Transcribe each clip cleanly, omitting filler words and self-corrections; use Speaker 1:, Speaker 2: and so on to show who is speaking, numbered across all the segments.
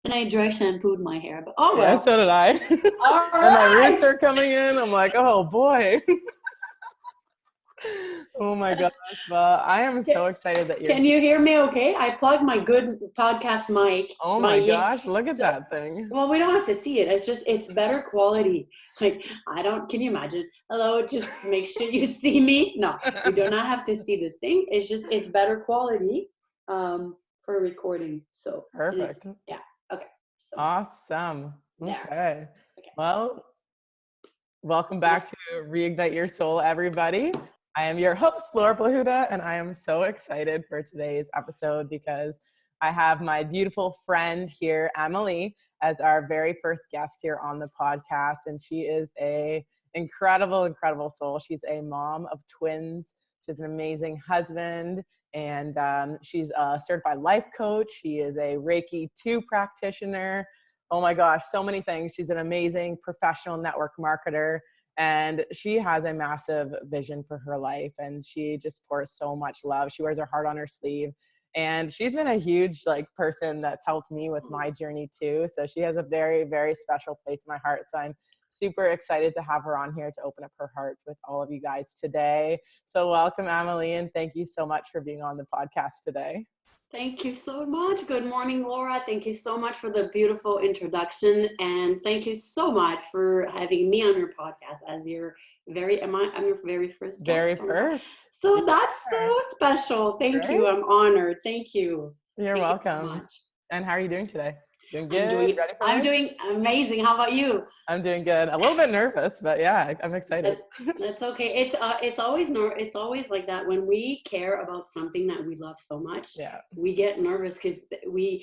Speaker 1: And I dry shampooed my hair, but oh
Speaker 2: Yeah,
Speaker 1: well.
Speaker 2: so did I.
Speaker 1: All
Speaker 2: And my roots
Speaker 1: right.
Speaker 2: are coming in. I'm like, oh boy. Oh my gosh. Well, I am so excited that you're
Speaker 1: Can
Speaker 2: here.
Speaker 1: you hear me okay? I plugged my good podcast mic.
Speaker 2: Oh my gosh, look at that thing.
Speaker 1: Well, we don't have to see it. It's better quality. Like, can you imagine? Hello, just make sure you see me. No, we do not have to see this thing. It's better quality for recording. So it is,
Speaker 2: Perfect.
Speaker 1: yeah. Okay. So
Speaker 2: Awesome.
Speaker 1: there.
Speaker 2: Okay.
Speaker 1: Okay.
Speaker 2: Well, welcome back to Reignite Your Soul, everybody. I am your host, Laura Plahuta, and I am so excited for today's episode because I have my beautiful friend here, Amelie, as our very first guest here on the podcast. And she is a incredible soul. She's a mom of twins. She's an amazing husband, and she's a certified life coach. She is a Reiki 2 practitioner. Oh my gosh, so many things. She's an amazing professional network marketer, and she has a massive vision for her life, and she just pours so much love. She wears her heart on her sleeve, and she's been a huge person that's helped me with my journey too. So she has a very, very special place in my heart. So I'm super excited to have her on here to open up her heart with all of you guys today. So welcome, Amelie, and thank you so much for being on the podcast today.
Speaker 1: Thank you so much. Good morning, Laura. Thank you so much for the beautiful introduction. And thank you so much for having me on your podcast as I'm your very first guest.
Speaker 2: Very first.
Speaker 1: So that's so special. Thank you. I'm honored. Thank you.
Speaker 2: You're welcome.
Speaker 1: So much.
Speaker 2: And how are you doing today? Doing good?
Speaker 1: I'm doing amazing. How about you?
Speaker 2: I'm doing good. A little bit nervous, but yeah, I'm excited.
Speaker 1: That's okay. It's always like that when we care about something that we love so much.
Speaker 2: Yeah.
Speaker 1: We get nervous because we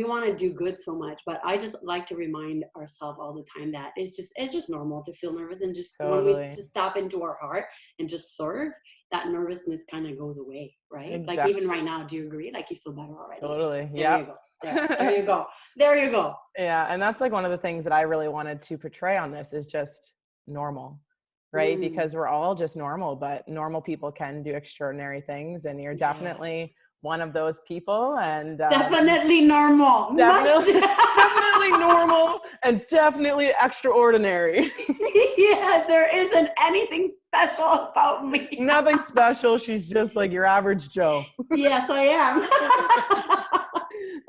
Speaker 1: want to do good so much. But I just like to remind ourselves all the time that it's just normal to feel nervous, and just
Speaker 2: Totally.
Speaker 1: when we just tap into our heart and just serve, that nervousness kind of goes away, right?
Speaker 2: Exactly.
Speaker 1: Like even right now, do you agree? Like you feel better already?
Speaker 2: Totally.
Speaker 1: There you go. There you go. There you go.
Speaker 2: Yeah. And that's one of the things that I really wanted to portray on this is just normal, right? Because we're all just normal, but normal people can do extraordinary things. And you're definitely one of those people. And
Speaker 1: definitely normal.
Speaker 2: Definitely normal and definitely extraordinary.
Speaker 1: Yeah, there isn't anything special about me.
Speaker 2: Nothing special. She's just like your average Joe.
Speaker 1: Yes, I am.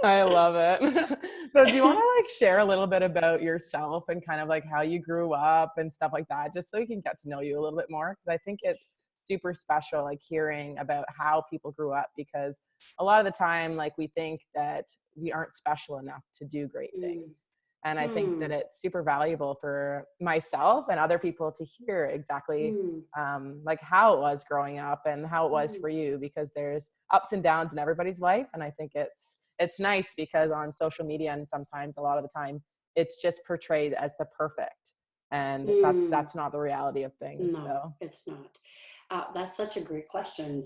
Speaker 2: I love it. So do you want to share a little bit about yourself and kind of how you grew up and stuff like that, just so we can get to know you a little bit more? Because I think it's super special, hearing about how people grew up, because a lot of the time, we think that we aren't special enough to do great things. And I think that it's super valuable for myself and other people to hear exactly how it was growing up and how it was for you, because there's ups and downs in everybody's life. And I think it's nice because on social media, and sometimes a lot of the time, it's just portrayed as the perfect. And that's not the reality of things.
Speaker 1: No,
Speaker 2: so.
Speaker 1: It's not. That's such a great question.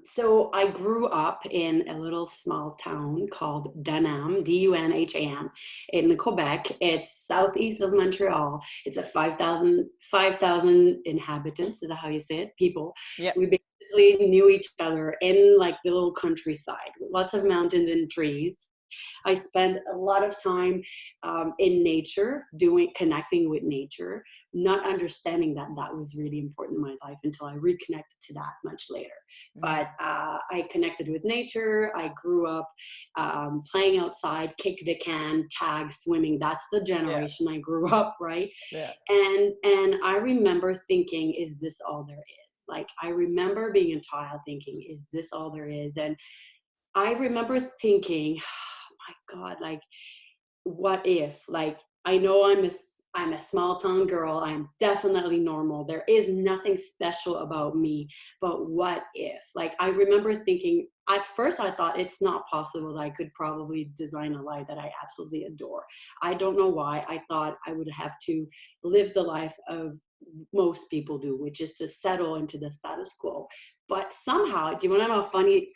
Speaker 1: So I grew up in a little small town called Dunham, Dunham, in Quebec. It's southeast of Montreal. It's a 5,000 inhabitants. Is that how you say it? People.
Speaker 2: Yeah.
Speaker 1: We basically knew each other in the little countryside, with lots of mountains and trees. I spent a lot of time in nature, connecting with nature, not understanding that was really important in my life until I reconnected to that much later. But I connected with nature. I grew up playing outside, kick the can, tag, swimming. That's the generation I grew up, right?
Speaker 2: Yeah.
Speaker 1: And I remember thinking, is this all there is? I remember being a child thinking, is this all there is? And I remember thinking, oh my God, what if? I know I'm a small town girl. I'm definitely normal. There is nothing special about me. But what if? I remember thinking, at first I thought it's not possible that I could probably design a life that I absolutely adore. I don't know why. I thought I would have to live the life of most people do, which is to settle into the status quo. But somehow, do you want to know a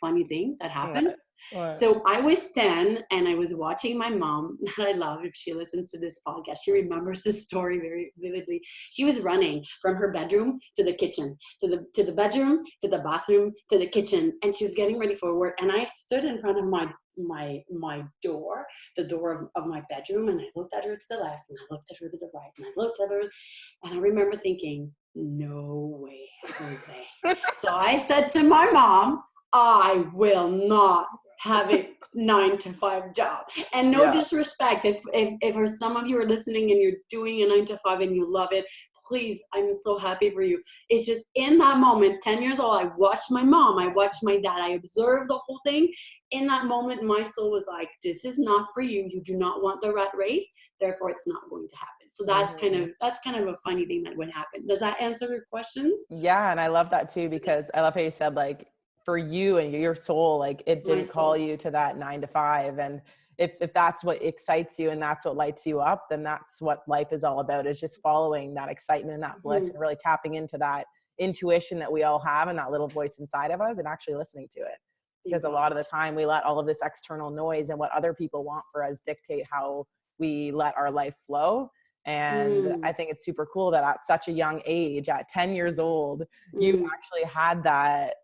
Speaker 1: funny thing that happened?
Speaker 2: What?
Speaker 1: So I was 10 and I was watching my mom, that I love. If she listens to this podcast, she remembers this story very vividly. She was running from her bedroom to the kitchen, to the bedroom, to the bathroom, to the kitchen, and she was getting ready for work. And I stood in front of my my door, the door of my bedroom, and I looked at her to the left, and I looked at her to the right, and I looked at her, and I remember thinking, no way, Jose. So I said to my mom, I will not have a 9 to 5 job. And no disrespect, if for some of you are listening and you're doing a 9 to 5 and you love it, please, I'm so happy for you. It's just in that moment, 10 years old, I watched my mom, I watched my dad, I observed the whole thing. In that moment, my soul was like, this is not for you. You do not want the rat race, therefore it's not going to happen. So that's kind of a funny thing that would happen. Does that answer your questions?
Speaker 2: Yeah. And I love that too, because I love how you said, like, for you and your soul, like it didn't call you to that 9 to 5. And if that's what excites you and that's what lights you up, then that's what life is all about, is just following that excitement and that bliss and really tapping into that intuition that we all have and that little voice inside of us and actually listening to it. Because a lot of the time we let all of this external noise and what other people want for us dictate how we let our life flow. And I think it's super cool that at such a young age, at 10 years old, you actually had that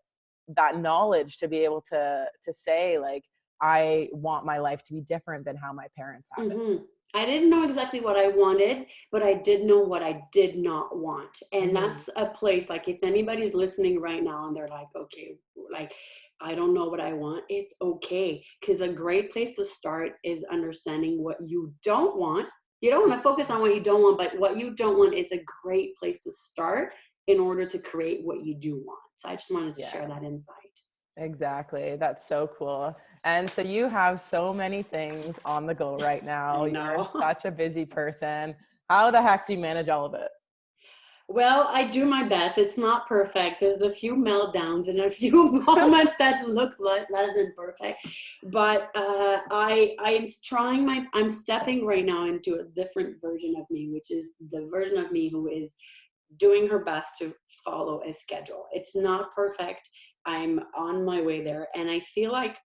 Speaker 2: knowledge to be able to say, like, I want my life to be different than how my parents have it.
Speaker 1: I didn't know exactly what I wanted, but I did know what I did not want. And that's a place, like, if anybody's listening right now and they're like, okay, like, I don't know what I want, it's okay. Because a great place to start is understanding what you don't want. You don't want to focus on what you don't want, but what you don't want is a great place to start in order to create what you do want. So I just wanted to share that insight.
Speaker 2: Exactly. That's so cool. And so you have so many things on the go right now. You're such a busy person. How the heck do you manage all of it?
Speaker 1: Well, I do my best. It's not perfect. There's a few meltdowns and a few moments that look less than perfect. But I'm stepping right now into a different version of me, which is the version of me who is doing her best to follow a schedule. It's not perfect. I'm on my way there. And I feel like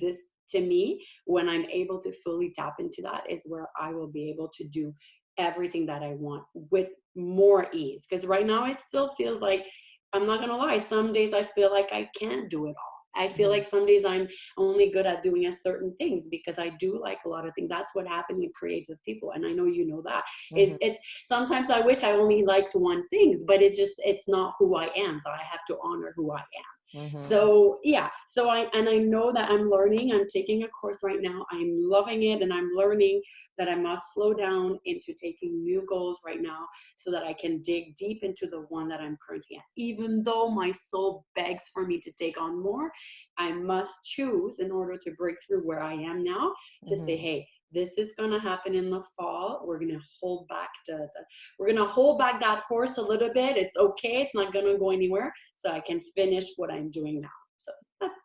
Speaker 1: this, to me, when I'm able to fully tap into that, is where I will be able to do everything that I want with more ease. Because right now it still feels like, I'm not gonna lie, some days I feel like I can't do it all. I feel like some days I'm only good at doing a certain things because I do like a lot of things. That's what happened with creative people. And I know you know that. It's sometimes I wish I only liked one thing, but it's not who I am. So I have to honor who I am. So yeah, I know that I'm learning. I'm taking a course right now. I'm loving it, and I'm learning that I must slow down into taking new goals right now so that I can dig deep into the one that I'm currently at. Even though my soul begs for me to take on more, I must choose, in order to break through where I am now, to say, hey, this is going to happen in the fall. We're going to hold back that horse a little bit. It's okay. It's not going to go anywhere. So I can finish what I'm doing now. So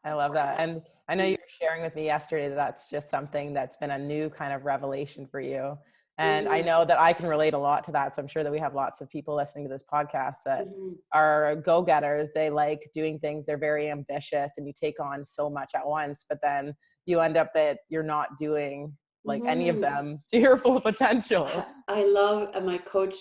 Speaker 2: I love that. And I know you were sharing with me yesterday that that's just something that's been a new kind of revelation for you. And I know that I can relate a lot to that. So I'm sure that we have lots of people listening to this podcast that are go-getters. They like doing things. They're very ambitious, and you take on so much at once, but then you end up that you're not doing like any of them to your full potential.
Speaker 1: I love my coach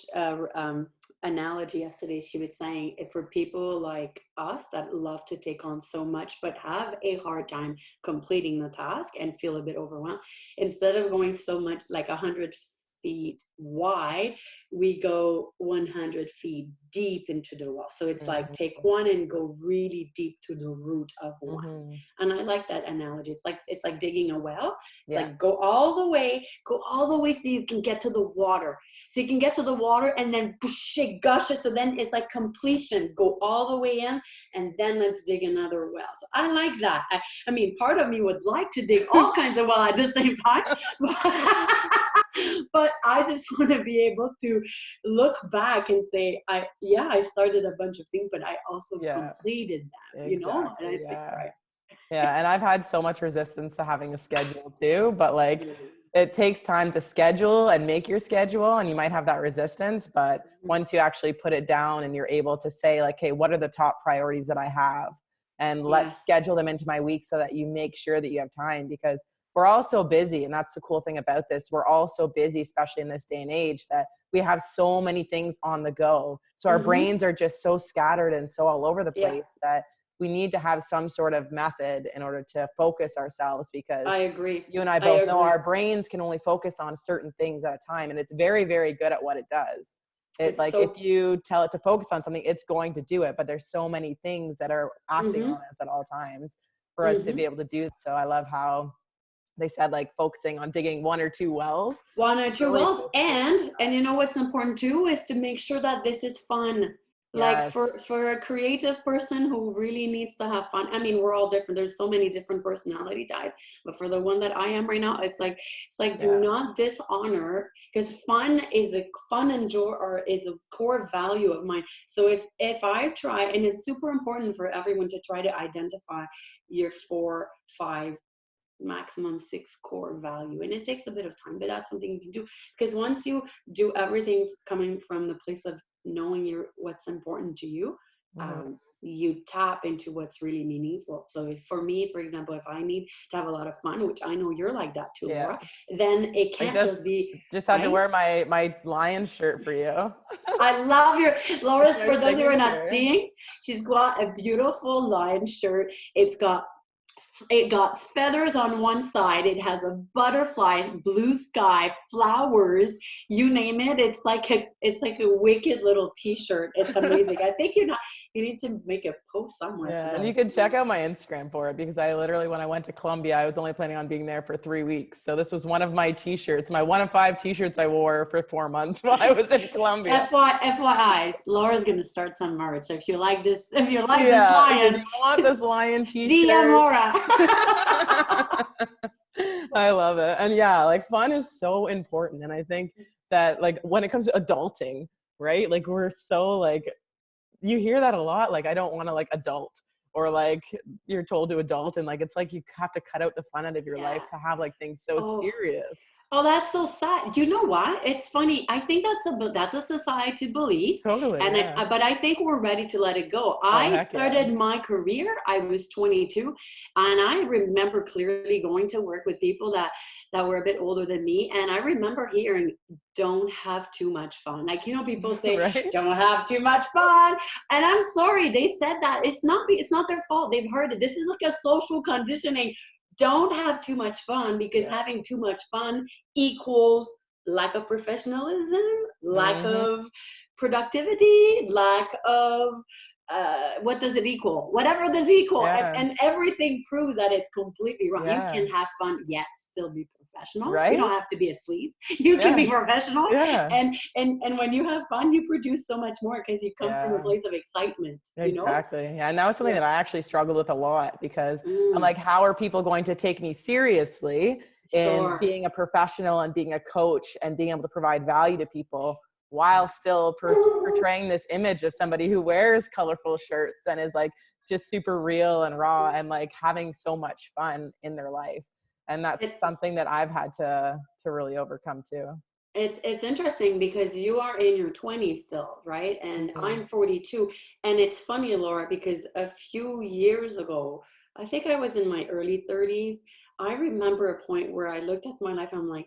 Speaker 1: analogy yesterday. She was saying, if for people like us that love to take on so much but have a hard time completing the task and feel a bit overwhelmed, instead of going so much like 100 feet wide, we go 100 feet deep into the wall. So it's like, take one and go really deep to the root of one. And I like that analogy. It's like digging a well. It's like go all the way so you can get to the water. So you can get to the water, and then it gushes. So then it's like completion. Go all the way in, and then let's dig another well. So I like that. I mean, part of me would like to dig all kinds of wells at the same time. But I just want to be able to look back and say, I started a bunch of things, but I also completed them,
Speaker 2: exactly,
Speaker 1: you know? And I think, right.
Speaker 2: Yeah. And I've had so much resistance to having a schedule too, but like it takes time to schedule and make your schedule, and you might have that resistance, but once you actually put it down and you're able to say like, hey, what are the top priorities that I have? And let's schedule them into my week so that you make sure that you have time, because we're all so busy. And that's the cool thing about this. We're all so busy, especially in this day and age, that we have so many things on the go. So our brains are just so scattered and so all over the place that we need to have some sort of method in order to focus ourselves, because
Speaker 1: I agree.
Speaker 2: you and I both know our brains can only focus on certain things at a time, and it's very, very good at what it does.
Speaker 1: It's
Speaker 2: Like
Speaker 1: so,
Speaker 2: if you tell it to focus on something, it's going to do it, but there's so many things that are acting
Speaker 1: mm-hmm,
Speaker 2: on us at all times for us to
Speaker 1: mm-hmm.
Speaker 2: be able to do it. So I love how they said like focusing on digging one or two wells.
Speaker 1: One or two
Speaker 2: Really
Speaker 1: wells,
Speaker 2: focusing.
Speaker 1: and you know what's important too is to make sure that this is fun. Like
Speaker 2: Yes.
Speaker 1: for a creative person who really needs to have fun. I mean, we're all different. There's so many different personality types, but for the one that I am right now, it's like do
Speaker 2: Yeah.
Speaker 1: not dishonor, because fun and joy is a core value of mine. So if I try, and it's super important for everyone to try to identify your 4, 5, maximum 6 core value, and it takes a bit of time, but that's something you can do, because once you do everything coming from the place of knowing what's important to you,
Speaker 2: Mm-hmm.
Speaker 1: you tap into what's really meaningful. So if, for me, for example, if I need to have a lot of fun, which I know you're like that too,
Speaker 2: Yeah.
Speaker 1: Laura, then it
Speaker 2: Like
Speaker 1: can't just
Speaker 2: this,
Speaker 1: be
Speaker 2: just had to
Speaker 1: right.
Speaker 2: wear my lion shirt for you.
Speaker 1: I love your
Speaker 2: It's
Speaker 1: Laura's.
Speaker 2: my
Speaker 1: For those who are not
Speaker 2: signature.
Speaker 1: seeing, she's got a beautiful lion shirt. It got feathers on one side. It has a butterfly, blue sky, flowers, you name it. It's like a wicked little t-shirt. It's amazing. I think you need to make a post somewhere so
Speaker 2: Yeah, and
Speaker 1: that
Speaker 2: you can check out my Instagram for it, because I literally, when I went to Colombia, I was only planning on being there for 3 weeks. So this was one of my t-shirts, my one of 5 t-shirts I wore for 4 months while I was in Colombia.
Speaker 1: FYI, Laura's gonna start some merch. So if you like this
Speaker 2: Yeah, so if
Speaker 1: lion,
Speaker 2: you want this lion
Speaker 1: DM
Speaker 2: t-shirt,
Speaker 1: Laura.
Speaker 2: I love it. And yeah, like fun is so important. And I think that like when it comes to adulting, right? Like we're so like, you hear that a lot. Like, I don't want to like adult, or like you're told to adult. And like, it's like you have to cut out the fun out of your life
Speaker 1: Yeah.
Speaker 2: to have like things so
Speaker 1: Oh.
Speaker 2: serious.
Speaker 1: Oh, that's so sad. You know what? It's funny. I think that's a society belief,
Speaker 2: Totally. Yeah.
Speaker 1: but I think we're ready to let it go.
Speaker 2: Oh,
Speaker 1: I
Speaker 2: heck yeah.
Speaker 1: started my career. I was 22, and I remember clearly going to work with people that were a bit older than me, and I remember hearing, "Don't have too much fun." Like, people say,
Speaker 2: Right.
Speaker 1: "Don't have too much fun," and I'm sorry they said that. It's not their fault. They've heard it. This is like a social conditioning. Don't have too much fun, because
Speaker 2: Yeah.
Speaker 1: having too much fun equals lack of professionalism, lack
Speaker 2: Mm-hmm.
Speaker 1: of productivity, lack of what does it equal? Whatever does equal, and,
Speaker 2: Yeah.
Speaker 1: and everything proves that it's completely wrong. You
Speaker 2: Yeah.
Speaker 1: can have fun yet still be professional. You don't
Speaker 2: Right.
Speaker 1: have to be a sleaze. You can
Speaker 2: Yeah.
Speaker 1: be professional,
Speaker 2: Yeah.
Speaker 1: and when you have fun, you produce so much more, because you come from a
Speaker 2: Yeah.
Speaker 1: place of excitement.
Speaker 2: Exactly. Yeah. And that was something
Speaker 1: Yeah.
Speaker 2: that I actually struggled with a lot, because I'm
Speaker 1: Mm,
Speaker 2: like, how are people going to take me seriously in
Speaker 1: sure.
Speaker 2: being a professional and being a coach and being able to provide value to people while still portraying this image of somebody who wears colorful shirts and is like just super real and raw and like having so much fun in their life. And that's
Speaker 1: It,
Speaker 2: something that I've had to really overcome too.
Speaker 1: It's interesting, because you are in your 20s still, right? And
Speaker 2: Mm-hmm.
Speaker 1: I'm 42. And it's funny, Laura, because a few years ago, I think I was in my early 30s. I remember a point where I looked at my life and I'm like,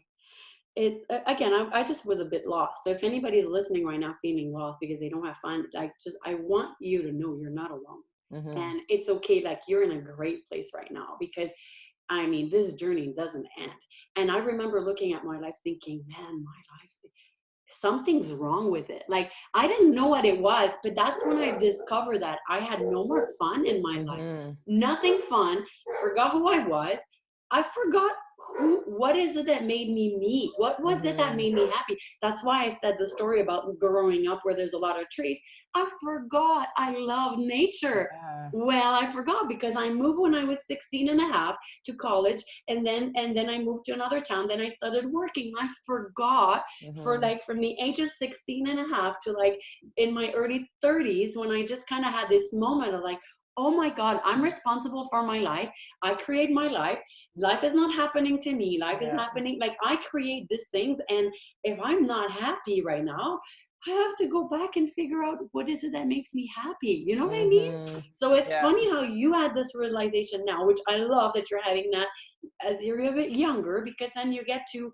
Speaker 1: again, I just was a bit lost. So if anybody's listening right now feeling lost because they don't have fun, I want you to know you're not alone.
Speaker 2: Mm-hmm.
Speaker 1: And it's okay. Like, you're in a great place right now, because I mean, this journey doesn't end. And I remember looking at my life thinking, man, my life, something's wrong with it. Like, I didn't know what it was, but that's when I discovered that I had no more fun in my life.
Speaker 2: Mm-hmm.
Speaker 1: Nothing fun. Forgot who I was. I forgot what is it that made me me? What was it that
Speaker 2: Mm-hmm.
Speaker 1: made me happy? That's why I said the story about growing up where there's a lot of trees. I forgot I love nature.
Speaker 2: Yeah.
Speaker 1: Well, I forgot, because I moved when I was 16 and a half to college, and then I moved to another town. Then I started working. I forgot, for
Speaker 2: Mm-hmm.
Speaker 1: like from the age of 16 and a half to like in my early 30s, when I just kind of had this moment of like, oh my God, I'm responsible for my life. I create my life. Life is not happening to me. Life is
Speaker 2: Yeah.
Speaker 1: happening, like, I create these things. And if I'm not happy right now, I have to go back and figure out what is it that makes me happy. You know what I mean?
Speaker 2: Mm-hmm.
Speaker 1: So it's
Speaker 2: Yeah.
Speaker 1: funny how you had this realization now, which I love that you're having that as you're a bit younger, because then you get to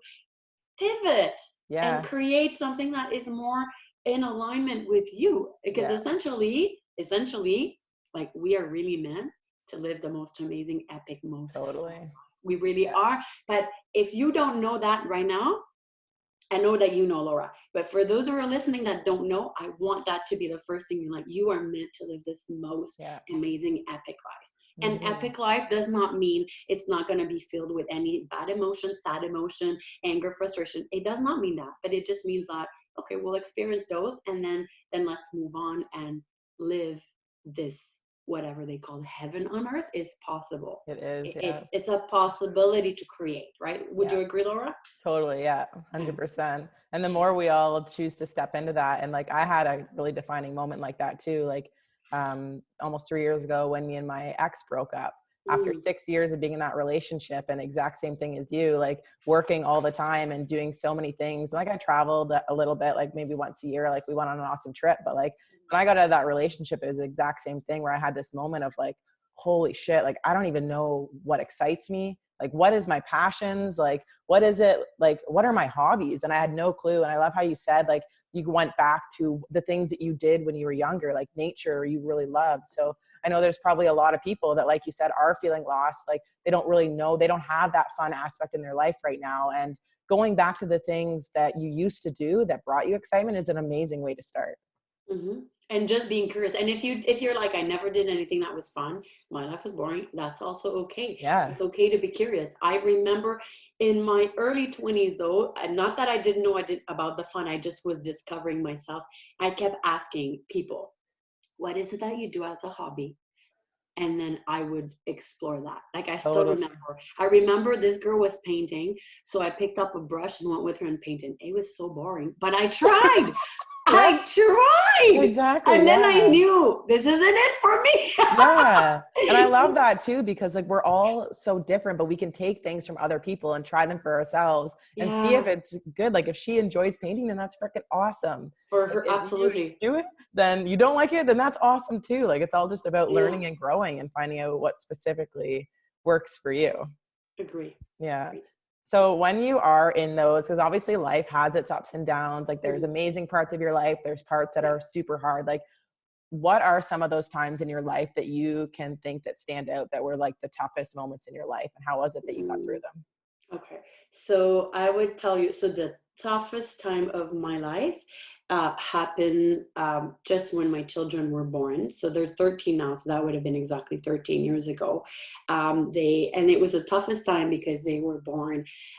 Speaker 1: pivot and
Speaker 2: Yeah.
Speaker 1: create something that is more in alignment with you. Because
Speaker 2: Yeah.
Speaker 1: essentially, Like we are really meant to live the most amazing, epic, most fun life.
Speaker 2: Totally.
Speaker 1: We really
Speaker 2: Yeah.
Speaker 1: are. But if you don't know that right now, I know that you know, Laura, but for those who are listening that don't know, I want that to be the first thing you're like, you are meant to live this most
Speaker 2: Yeah.
Speaker 1: amazing, epic life. And
Speaker 2: Mm-hmm.
Speaker 1: epic life does not mean it's not going to be filled with any bad emotion, sad emotion, anger, frustration. It does not mean that, but it just means that, okay, we'll experience those and then let's move on and live this, whatever they call heaven on earth is possible.
Speaker 2: It is,
Speaker 1: It's,
Speaker 2: yes.
Speaker 1: it's a possibility to create, right? Would
Speaker 2: Yeah.
Speaker 1: you agree, Laura?
Speaker 2: Totally. Yeah. 100%. And the more we all choose to step into that. And like, I had a really defining moment like that too. Like, almost 3 years ago when me and my ex broke up after 6 years of being in that relationship, and exact same thing as you, like working all the time and doing so many things. Like I traveled a little bit, like maybe once a year, like we went on an awesome trip, but like when I got out of that relationship, it was the exact same thing where I had this moment of like, holy shit, like I don't even know what excites me. Like, what is my passions? Like, what is it? Like, what are my hobbies? And I had no clue. And I love how you said, like, you went back to the things that you did when you were younger, like nature you really loved. So I know there's probably a lot of people that, like you said, are feeling lost. Like they don't really know, they don't have that fun aspect in their life right now. And going back to the things that you used to do that brought you excitement is an amazing way to start.
Speaker 1: Mm-hmm. And just being curious. And if you're like, I never did anything that was fun, my life was boring, that's also okay.
Speaker 2: Yeah.
Speaker 1: It's okay to be curious. I remember in my early 20s though, and not that I didn't know I did about the fun, I just was discovering myself. I kept asking people, what is it that you do as a hobby? And then I would explore that. Like I still
Speaker 2: Totally.
Speaker 1: remember. I remember this girl was painting, so I picked up a brush and went with her and painted. It was so boring, but I tried.
Speaker 2: Yeah,
Speaker 1: I tried.
Speaker 2: exactly.
Speaker 1: And then I
Speaker 2: Yeah.
Speaker 1: knew this isn't it for me.
Speaker 2: Yeah. And I love that too, because like we're all so different, but we can take things from other people and try them for ourselves and see if
Speaker 1: Yeah,
Speaker 2: it's good. Like if she enjoys painting, then that's freaking awesome.
Speaker 1: for
Speaker 2: Like
Speaker 1: her,
Speaker 2: if you
Speaker 1: absolutely.
Speaker 2: do it, then you don't like it, then that's awesome too. Like it's all just about
Speaker 1: Yeah,
Speaker 2: learning and growing and finding out what specifically works for you.
Speaker 1: agree.
Speaker 2: Yeah.
Speaker 1: Agreed.
Speaker 2: So when you are in those, because obviously life has its ups and downs, like there's
Speaker 1: Mhm.
Speaker 2: amazing parts of your life, there's parts that
Speaker 1: Yeah.
Speaker 2: are super hard. Like what are some of those times in your life that you can think that stand out that were like the toughest moments in your life, and how was it that you got through
Speaker 1: Mm.
Speaker 2: them?
Speaker 1: Okay. So I would tell you, so the toughest time of my life happened just when my children were born. So they're 13 now, so that would have been exactly 13 years ago. And it was the toughest time because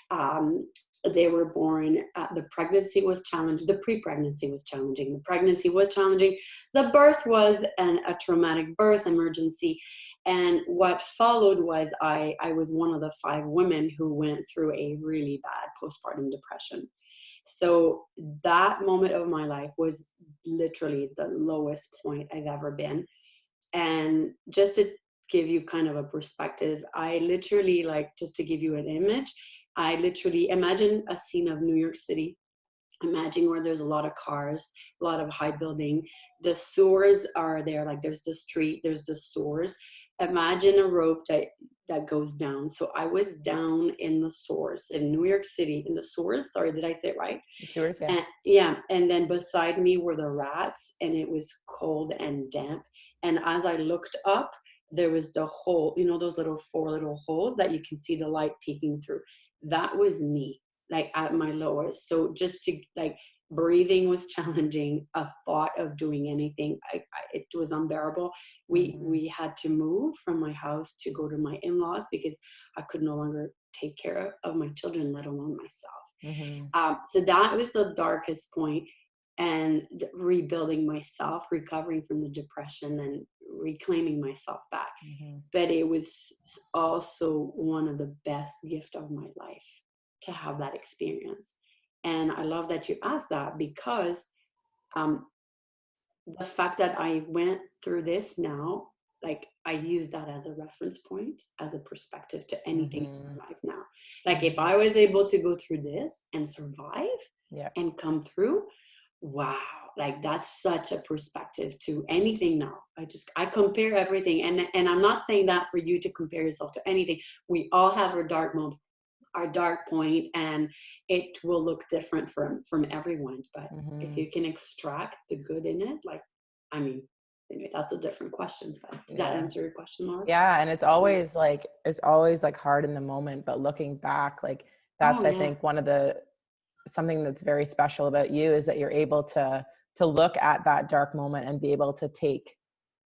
Speaker 1: um, they were born, the pregnancy was challenging, the pre-pregnancy was challenging, the pregnancy was challenging, the birth was a traumatic birth emergency. And what followed was I was one of the 5 women who went through a really bad postpartum depression. So that moment of my life was literally the lowest point I've ever been. And just to give you kind of a perspective, I literally, like, just to give you an image, I literally imagine a scene of New York City. Imagine where there's a lot of cars, a lot of high building. The sewers are there, like there's the street, there's the sewers. Imagine a rope that goes down. So I was down in the sewers in New York City, in the sewers. Sorry, did I say it right?
Speaker 2: The sewers, yeah.
Speaker 1: And yeah, and then beside me were the rats, and it was cold and damp. And as I looked up, there was the hole, those little 4 little holes that you can see the light peeking through. That was me, like at my lowest. So just to, like, breathing was challenging. A thought of doing anything, it was unbearable. We
Speaker 2: Mm-hmm.
Speaker 1: we had to move from my house to go to my in-laws because I could no longer take care of my children, let alone myself.
Speaker 2: Mm-hmm.
Speaker 1: So that was the darkest point, and rebuilding myself, recovering from the depression, and reclaiming myself back.
Speaker 2: Mm-hmm.
Speaker 1: But it was also one of the best gift of my life to have that experience. And I love that you asked that because um, the fact that I went through this now, like I use that as a reference point, as a perspective to anything in
Speaker 2: Mm-hmm.
Speaker 1: my life now. Like if
Speaker 2: Mm-hmm.
Speaker 1: I was able to go through this and survive
Speaker 2: Yeah.
Speaker 1: and come through, wow, like that's such a perspective to anything now. I compare everything, and I'm not saying that for you to compare yourself to anything. We all have our dark moment, our dark point, and it will look different from everyone. But if
Speaker 2: Mm-hmm.
Speaker 1: you can extract the good in it, like, I mean, anyway, that's a different question. But did that
Speaker 2: Yeah.
Speaker 1: answer your question, Laura?
Speaker 2: Yeah. And it's always like hard in the moment, but looking back, like
Speaker 1: Oh
Speaker 2: that's, I
Speaker 1: yeah.
Speaker 2: think something that's very special about you is that you're able to look at that dark moment and be able to take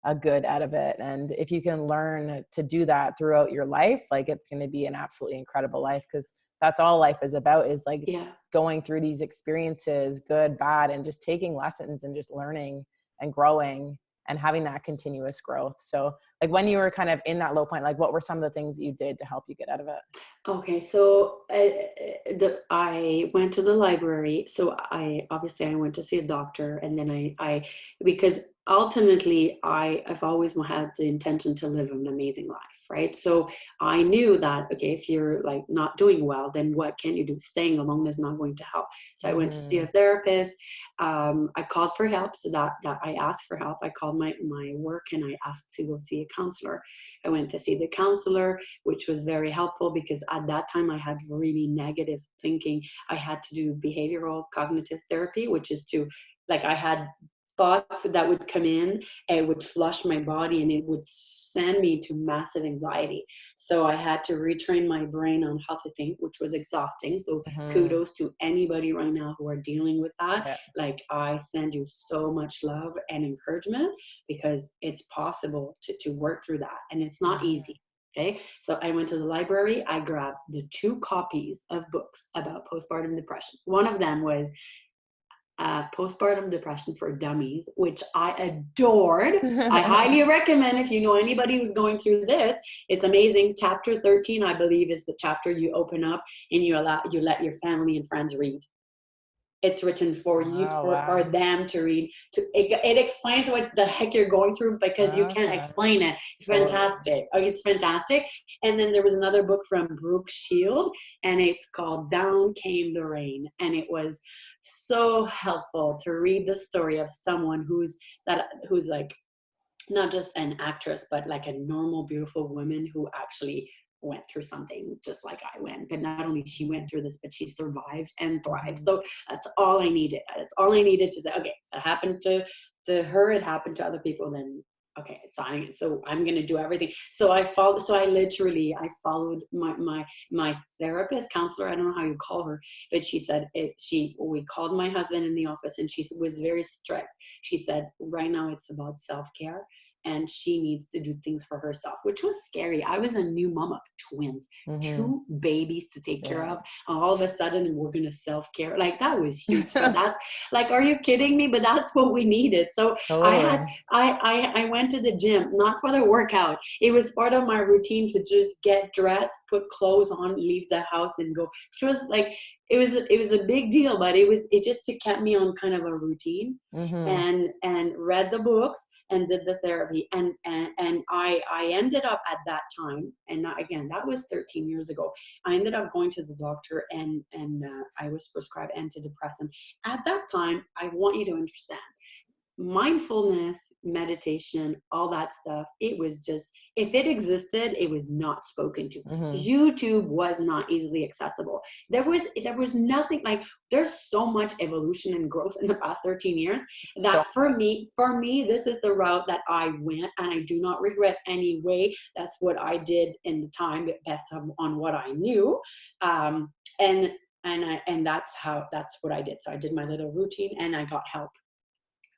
Speaker 2: a good out of it. And if you can learn to do that throughout your life, like it's going to be an absolutely incredible life, because that's all life is about, is like
Speaker 1: Yeah.
Speaker 2: going through these experiences, good, bad, and just taking lessons and just learning and growing and having that continuous growth. So like when you were kind of in that low point, like what were some of the things that you did to help you get out of it?
Speaker 1: Okay, so I went to the library. So I obviously I went to see a doctor, and then I because ultimately I've always had the intention to live an amazing life, right? So I knew that okay, if you're like not doing well, then what can you do? Staying alone is not going to help. So I went to see
Speaker 2: Mm-hmm.
Speaker 1: a therapist. I called for help, so that I asked for help. I called my work and I asked to go see a counselor. I went to see the counselor, which was very helpful because at that time I had really negative thinking. I had to do behavioral cognitive therapy, which is to, like, I had thoughts that would come in and would flush my body and it would send me to massive anxiety. So I had to retrain my brain on how to think, which was exhausting. So
Speaker 2: Mm-hmm.
Speaker 1: kudos to anybody right now who are dealing with that.
Speaker 2: Yeah.
Speaker 1: Like, I send you so much love and encouragement because it's possible to work through that, and it's not
Speaker 2: Mm-hmm.
Speaker 1: easy. Okay, so I went to the library. I grabbed the 2 copies of books about postpartum depression. One of them was Postpartum Depression for Dummies, which I adored. I highly recommend if you know anybody who's going through this. It's amazing. Chapter 13, I believe, is the chapter you open up and you let your family and friends read. It's written for you,
Speaker 2: Oh,
Speaker 1: for
Speaker 2: wow.
Speaker 1: them to read. It explains what the heck you're going through because you can't
Speaker 2: Okay.
Speaker 1: explain it. It's
Speaker 2: Totally.
Speaker 1: fantastic. Oh, it's fantastic. And then there was another book from Brooke Shield, and it's called Down Came the Rain. And it was so helpful to read the story of someone who's like not just an actress, but like a normal, beautiful woman who actually went through something just like I went. But not only she went through this, but she survived and thrived.
Speaker 2: Mm-hmm.
Speaker 1: So that's all I needed. That's all I needed to say, okay, it happened to her, it happened to other people, then okay, so I'm gonna do everything. So I followed my therapist, counselor, I don't know how you call her, but she said we called my husband in the office and she was very strict. She said, right now it's about self-care and she needs to do things for herself, which was scary. I was a new mom of twins,
Speaker 2: Mm-hmm.
Speaker 1: 2 babies to take care
Speaker 2: Yeah.
Speaker 1: of. All of a sudden, we're going to self-care. Like, that was huge. But that, like, are you kidding me? But that's what we needed. So
Speaker 2: Totally.
Speaker 1: I went to the gym, not for the workout. It was part of my routine to just get dressed, put clothes on, leave the house and go, which was like, it was a big deal, but it just kept me on kind of a routine,
Speaker 2: Mm-hmm.
Speaker 1: and read the books and did the therapy, and I ended up at that time, and again, that was 13 years ago. I ended up going to the doctor, and I was prescribed antidepressant. At that time, I want you to understand, mindfulness, meditation, all that stuff, it was just, if it existed, it was not spoken to.
Speaker 2: Mm-hmm.
Speaker 1: YouTube was not easily accessible. There was nothing. Like, there's so much evolution and growth in the past 13 years
Speaker 2: So
Speaker 1: that for me this is the route that I went, and I do not regret any way. That's what I did in the time, best on what I knew. Um and and that's what I did. So I did my little routine and I got help.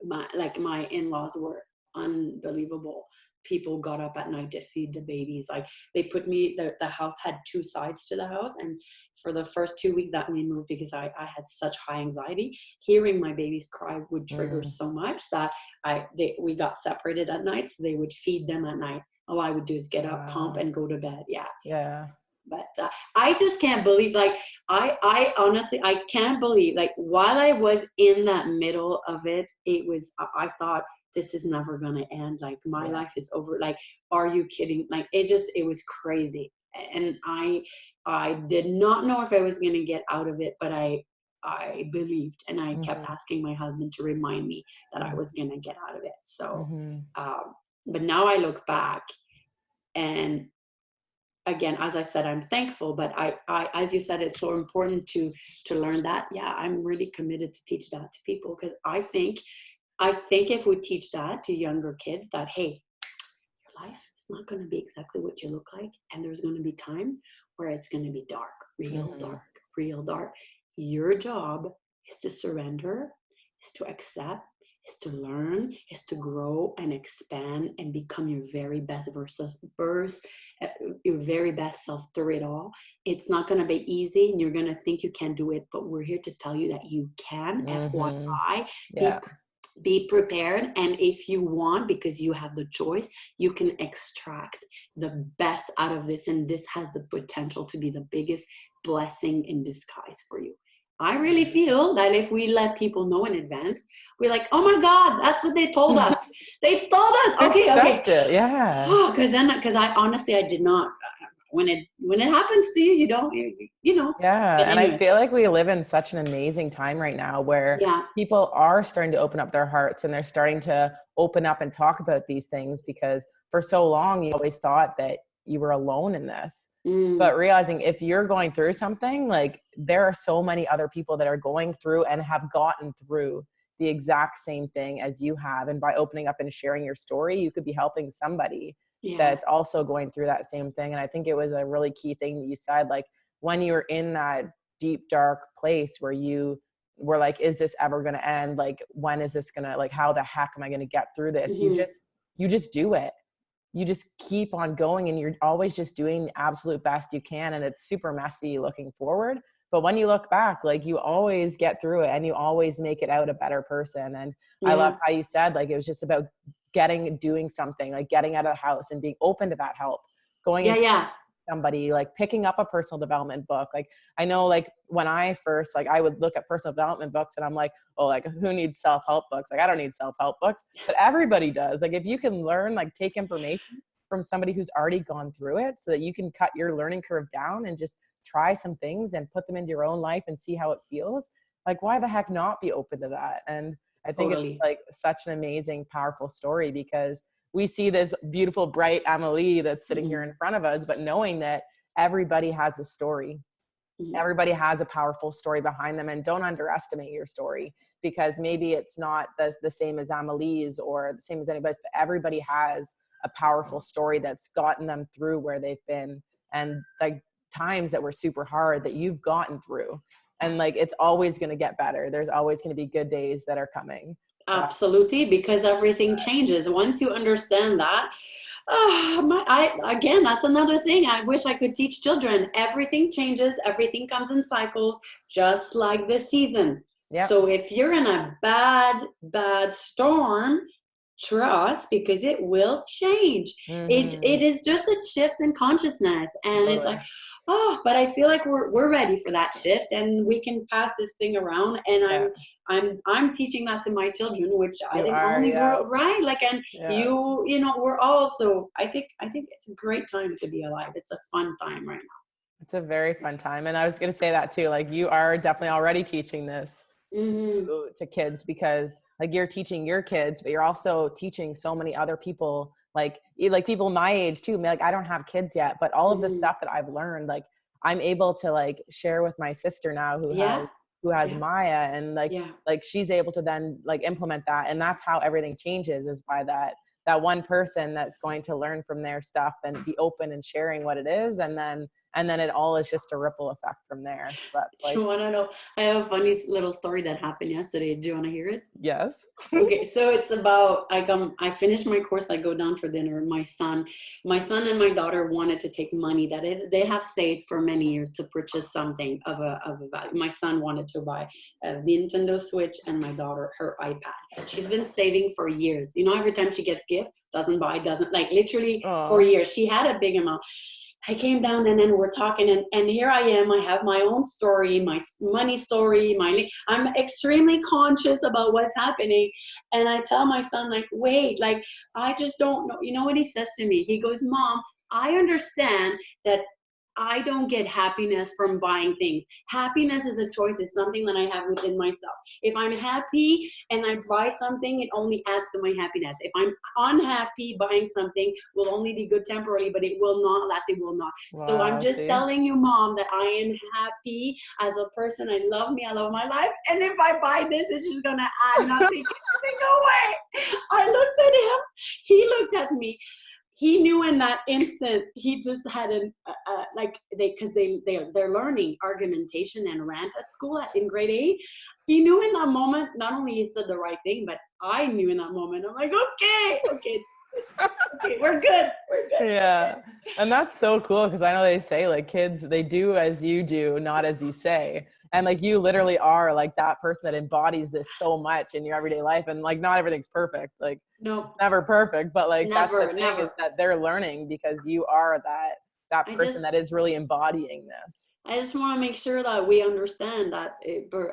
Speaker 1: My in-laws were unbelievable. People got up at night to feed the babies. Like, they put me, the house had 2 sides to the house, and for the first 2 weeks that we moved, because I had such high anxiety, hearing my babies cry would trigger
Speaker 2: mm,
Speaker 1: so much that we got separated at night, so they would feed them at night. All I would do is get up, pump,
Speaker 2: wow.
Speaker 1: and go to bed. Yeah.
Speaker 2: Yeah.
Speaker 1: But I just can't believe, like, I honestly, I can't believe, like, while I was in that middle of it, I thought, this is never gonna end. Like, my
Speaker 2: Yeah.
Speaker 1: life is over. Like, are you kidding? Like, it was crazy. And I did not know if I was gonna get out of it, but I believed, and I kept
Speaker 2: Mm-hmm.
Speaker 1: asking my husband to remind me that I
Speaker 2: Mm-hmm.
Speaker 1: was gonna get out of it. So,
Speaker 2: Mm-hmm.
Speaker 1: but now I look back, and again, as I said, I'm thankful, but as you said, it's so important to learn that. Yeah, I'm really committed to teach that to people, because I think I think if we teach that to younger kids, that, hey, your life is not going to be exactly what you look like. And there's going to be time where it's going to be dark, real dark, real dark. Your job is to surrender, is to accept, is to learn, is to grow and expand and become your very best your very best self through it all. It's not going to be easy and you're going to think you can't do it, but we're here to tell you that you can. FYI,
Speaker 2: Yeah.
Speaker 1: be prepared. And if you want, because you have the choice, you can extract the best out of this. And this has the potential to be the biggest blessing in disguise for you. I really feel that if we let people know in advance, we're like, oh my God, that's what they told us. They told us. Okay.
Speaker 2: Yeah.
Speaker 1: Because I honestly, I did not. When it happens to you, you don't,
Speaker 2: Yeah.
Speaker 1: But
Speaker 2: And
Speaker 1: anyway.
Speaker 2: I feel like we live in such an amazing time right now where people are starting to open up their hearts and they're starting to open up and talk about these things, because for so long you always thought that you were alone in this. But realizing if you're going through something, like there are so many other people that are going through and have gotten through the exact same thing as you have. And by opening up and sharing your story, you could be helping somebody that's also going through that same thing. And I think it was a really key thing that you said, like when you were in that deep, dark place where you were like, is this ever going to end? Like, when is this going to, like, how the heck am I going to get through this? You just do it. You just keep on going and you're always just doing the absolute best you can. And it's super messy looking forward. But when you look back, like you always get through it and you always make it out a better person. And I love how you said, like, it was just about doing something, like getting out of the house and being open to that help, going into somebody, like picking up a personal development book. Like I know, like when I first, like I would look at personal development books and I'm like, oh, like who needs self-help books? Like I don't need self-help books, but everybody does. Like if you can learn, like take information from somebody who's already gone through it so that you can cut your learning curve down and just try some things and put them into your own life and see how it feels. Like why the heck not be open to that? And I think it's like such an amazing, powerful story, because we see this beautiful, bright Amelie that's sitting here in front of us, but knowing that everybody has a story. Everybody has a powerful story behind them, and don't underestimate your story, because maybe it's not the same as Amelie's or the same as anybody's, but everybody has a powerful story that's gotten them through where they've been, and like times that were super hard that you've gotten through. And like, it's always going to get better. There's always going to be good days that are coming. So.
Speaker 1: Absolutely, because everything changes. Once you understand that, again, that's another thing I wish I could teach children. Everything changes. Everything comes in cycles, just like this season. So if you're in a bad storm, trust, because it will change. It is just a shift in consciousness, and it's like, but I feel like we're ready for that shift, and we can pass this thing around. And I'm teaching that to my children, which I didn't only grow up, right? Like, and you know, we're also, I think it's a great time to be alive. It's a fun time right now.
Speaker 2: It's a very fun time. And I was going to say that too, like you are definitely already teaching this to kids, because like you're teaching your kids, but you're also teaching so many other people, like people my age too. Like I don't have kids yet, but all of the stuff that I've learned, like I'm able to like share with my sister now who has Maya, and like she's able to then like implement that. And that's how everything changes, is by that one person that's going to learn from their stuff and be open and sharing what it is. And then it all is just a ripple effect from there. So that's like,
Speaker 1: do you want to know? I have a funny little story that happened yesterday. Do you want to hear it?
Speaker 2: Yes.
Speaker 1: Okay, so it's about, I finished my course. I go down for dinner. My son and my daughter wanted to take money that they have saved for many years to purchase something of a value. My son wanted to buy a Nintendo Switch, and my daughter her iPad. She's been saving for years. You know, every time she gets gift, doesn't like literally for years. She had a big amount. I came down, and then we're talking, and here I am. I have my own story, my money story. I'm extremely conscious about what's happening. And I tell my son, like, wait, like, I just don't know. You know what he says to me? He goes, Mom, I understand that I don't get happiness from buying things. Happiness is a choice. It's something that I have within myself. If I'm happy and I buy something, it only adds to my happiness. If I'm unhappy, buying something will only be good temporarily, but it will not last. It will not. So I'm
Speaker 2: Wow,
Speaker 1: just
Speaker 2: see?
Speaker 1: telling you, Mom, that I am happy as a person. I love me. I love my life. And if I buy this, it's just going to add nothing, nothing away. I looked at him. He looked at me. He knew in that instant. He just had like they're learning argumentation and rant at school in grade 8. He knew in that moment. Not only he said the right thing, but I knew in that moment. I'm like, okay, we're good.
Speaker 2: Yeah. And that's so cool because I know they say like kids, they do as you do, not as you say. And like you literally are like that person that embodies this so much in your everyday life. And like not everything's perfect. Like
Speaker 1: No,
Speaker 2: never perfect, but like that's the
Speaker 1: never,
Speaker 2: thing is
Speaker 1: never.
Speaker 2: that they're learning because you are that
Speaker 1: I
Speaker 2: person
Speaker 1: just
Speaker 2: that is really embodying this.
Speaker 1: I just want to make sure that we understand that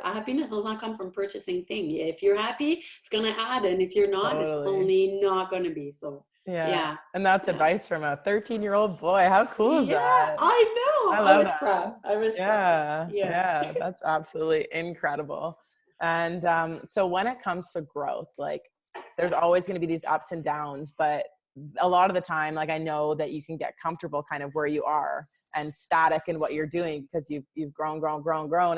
Speaker 1: happiness does not come from purchasing things. If you're happy, it's gonna add, and if you're not, it's
Speaker 2: Totally.
Speaker 1: only not gonna be. So
Speaker 2: Yeah.
Speaker 1: yeah,
Speaker 2: And that's
Speaker 1: yeah.
Speaker 2: advice from a 13-year-old boy. How cool is
Speaker 1: Yeah,
Speaker 2: that?
Speaker 1: I know.
Speaker 2: I
Speaker 1: I
Speaker 2: love
Speaker 1: was
Speaker 2: that.
Speaker 1: proud. I was proud.
Speaker 2: Yeah,
Speaker 1: Yeah.
Speaker 2: yeah, that's absolutely incredible. And so when it comes to growth, like there's always going to be these ups and downs, but a lot of the time, like I know that you can get comfortable kind of where you are and static in what you're doing because you've grown,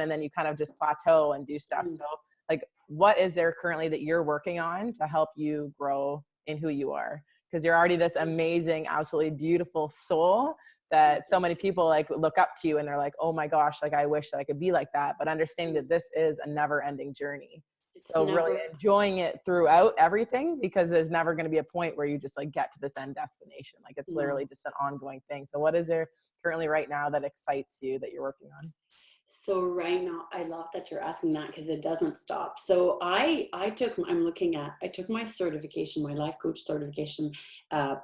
Speaker 2: and then you kind of just plateau and do stuff.
Speaker 1: Mm.
Speaker 2: So like, what is there currently that you're working on to help you grow in who you are? Because you're already this amazing, absolutely beautiful soul that so many people like look up to you and they're like, oh my gosh, like I wish that I could be like that. But understanding that this is a never ending journey.
Speaker 1: It's
Speaker 2: So really
Speaker 1: never.
Speaker 2: enjoying it throughout everything because there's never going to be a point where you just like get to this end destination. Like it's
Speaker 1: No.
Speaker 2: literally just an ongoing thing. So what is there currently right now that excites you that you're working on?
Speaker 1: So right now, I love that you're asking that because it doesn't stop. So I took my certification, my life coach certification,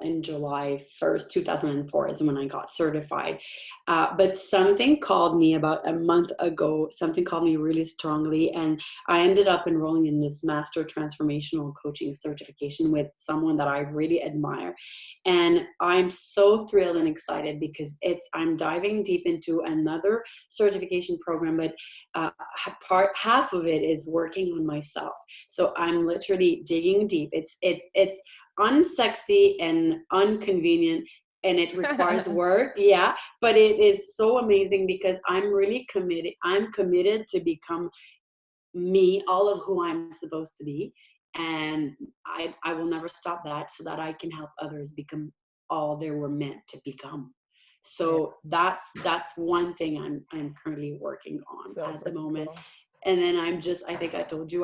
Speaker 1: in July 1st, 2004 is when I got certified. But something called me about a month ago. Something called me really strongly, and I ended up enrolling in this master transformational coaching certification with someone that I really admire. And I'm so thrilled and excited because I'm diving deep into another certification program, but half of it is working on myself. So I'm literally digging deep. It's unsexy and inconvenient, and it requires work. Yeah, but it is so amazing because I'm really committed. I'm committed to become me, all of who I'm supposed to be, and I will never stop that so that I can help others become all they were meant to become.
Speaker 2: Yeah,
Speaker 1: So that's one thing I'm currently working on
Speaker 2: so
Speaker 1: at the
Speaker 2: freaking
Speaker 1: moment.
Speaker 2: cool.
Speaker 1: And then I think I told you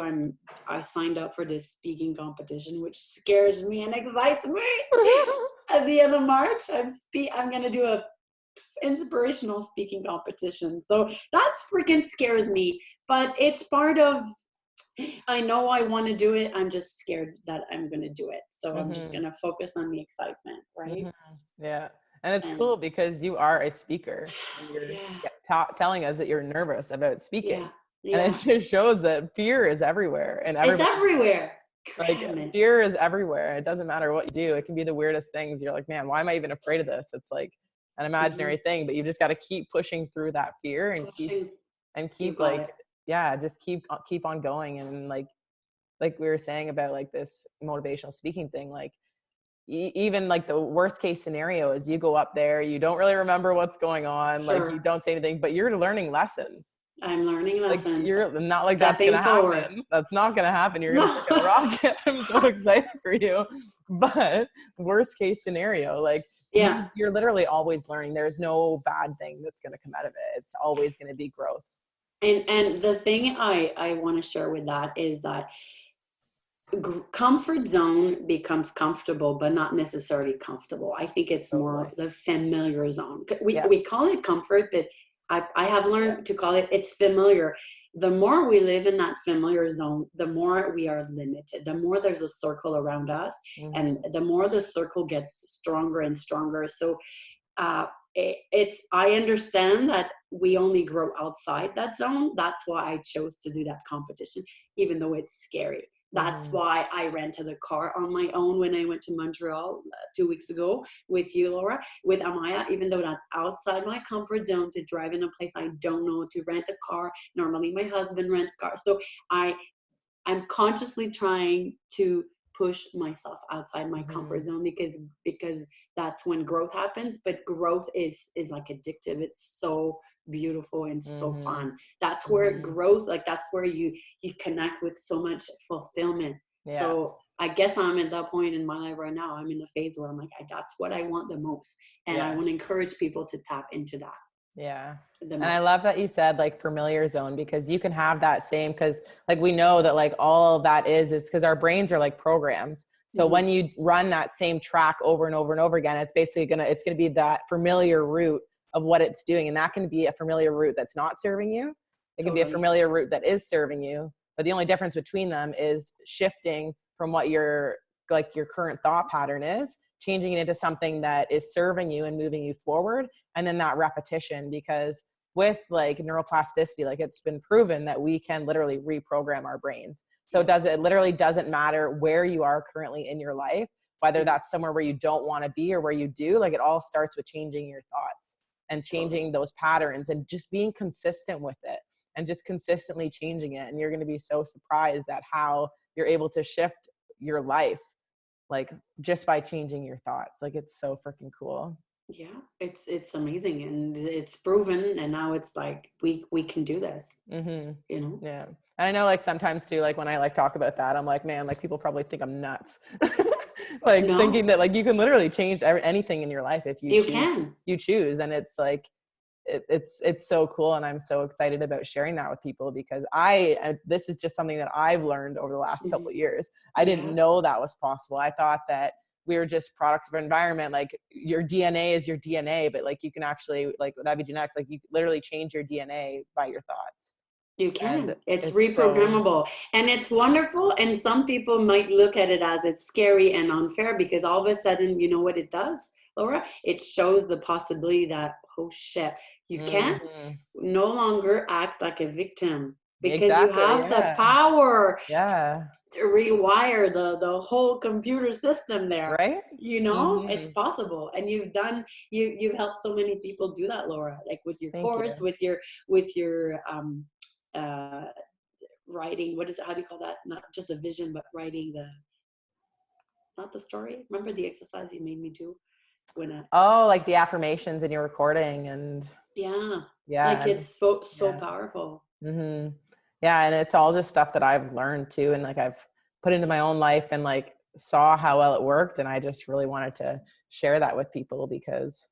Speaker 1: I signed up for this speaking competition, which scares me and excites me. At the end of March, I'm gonna do a inspirational speaking competition. So that's freaking scares me, but it's part of, I know I want to do it. I'm just scared that I'm going to do it. So I'm just
Speaker 2: Mm-hmm.
Speaker 1: going to focus on the excitement, right?
Speaker 2: Mm-hmm. Yeah. And it's
Speaker 1: And
Speaker 2: cool because you are a speaker and you're
Speaker 1: yeah,
Speaker 2: telling us that you're nervous about
Speaker 1: yeah,
Speaker 2: speaking. And it
Speaker 1: yeah.
Speaker 2: just shows that fear is everywhere in
Speaker 1: It's
Speaker 2: everybody's life.
Speaker 1: everywhere.
Speaker 2: Like
Speaker 1: Damn it.
Speaker 2: fear is everywhere. It doesn't matter what you do. It can be the weirdest things. You're like, man, why am I even afraid of this? It's like an
Speaker 1: Mm-hmm.
Speaker 2: imaginary thing, but you just got to keep pushing through that fear and
Speaker 1: Pushing. You
Speaker 2: keep
Speaker 1: got
Speaker 2: like,
Speaker 1: it.
Speaker 2: yeah, just keep on going. And like we were saying about like this motivational speaking thing, like even like the worst case scenario is you go up there, you don't really remember what's going on, like you
Speaker 1: Sure.
Speaker 2: don't say anything, but you're learning lessons.
Speaker 1: I'm learning
Speaker 2: Like
Speaker 1: lessons.
Speaker 2: you're not like that's
Speaker 1: Stepping
Speaker 2: gonna
Speaker 1: forward.
Speaker 2: happen. That's not gonna happen. You're gonna freaking
Speaker 1: No.
Speaker 2: rock it. I'm so excited for you. But worst case scenario, like
Speaker 1: Yeah.
Speaker 2: you're literally always learning. There's no bad thing that's gonna come out of it. It's always gonna be growth.
Speaker 1: And the thing I want to share with that is that comfort zone becomes comfortable, but not necessarily comfortable. I think it's more
Speaker 2: Totally.
Speaker 1: the familiar zone. We,
Speaker 2: Yeah.
Speaker 1: we call it comfort, but I have
Speaker 2: Yeah.
Speaker 1: learned to call it's familiar. The more we live in that familiar zone, the more we are limited, the more there's a circle around us, and
Speaker 2: Mm-hmm.
Speaker 1: the more the circle gets stronger and stronger. So I understand that we only grow outside that zone. That's why I chose to do that competition, even though it's scary. That's why I rented a car on my own when I went to Montreal 2 weeks ago with you, Laura, with Amaya, even though that's outside my comfort zone to drive in a place I don't know, to rent a car. Normally my husband rents cars. So I'm consciously trying to push myself outside my comfort zone because that's when growth happens. But growth is like addictive. It's so beautiful and so fun. That's where growth, like that's where you connect with so much fulfillment.
Speaker 2: Yeah.
Speaker 1: So I guess I'm at that point in my life right now. I'm in the phase where I'm like, that's what I want the most, and I want to encourage people to tap into that.
Speaker 2: Yeah. And I love that you said like familiar zone, because you can have that same, because like we know that like all that is because our brains are like programs. So when you run that same track over and over and over again, it's basically it's gonna be that familiar route of what it's doing. And that can be a familiar route that's not serving you. It can be a familiar route that is serving you. But the only difference between them is shifting from what your current thought pattern is, changing it into something that is serving you and moving you forward. And then that repetition, because with like neuroplasticity, like it's been proven that we can literally reprogram our brains. So it literally doesn't matter where you are currently in your life, whether that's somewhere where you don't want to be or where you do, like it all starts with changing your thoughts and changing those patterns and just being consistent with it and just consistently changing it. And you're going to be so surprised at how you're able to shift your life, like just by changing your thoughts. Like it's so freaking cool.
Speaker 1: Yeah, it's amazing, and it's proven, and now it's like we can do this. You know.
Speaker 2: Yeah, and I know like sometimes too, like when I like talk about that, I'm like, man, like people probably think I'm nuts. Like thinking that like you can literally change anything in your life if you choose, and it's like it's so cool, and I'm so excited about sharing that with people, because this is just something that I've learned over the last couple of years. I didn't know that was possible. I thought that we were just products of our environment. Like your DNA is your DNA, but like you can actually, like with epigenetics, like you literally change your DNA by your thoughts.
Speaker 1: You can. It's reprogrammable, and it's wonderful. And some people might look at it as it's scary and unfair, because all of a sudden, you know what it does, Laura? It shows the possibility that, oh shit, you can no longer act like a victim, because you have the power to rewire the whole computer system there.
Speaker 2: Right?
Speaker 1: You know, it's possible. And you've helped so many people do that, Laura, like with your course, with your writing, how do you call that? Not just a vision, but writing not the story. Remember the exercise you made me do when
Speaker 2: like the affirmations in your recording, and
Speaker 1: like it's so powerful.
Speaker 2: Yeah, and it's all just stuff that I've learned too, and like I've put into my own life, and like saw how well it worked, and I just really wanted to share that with people, because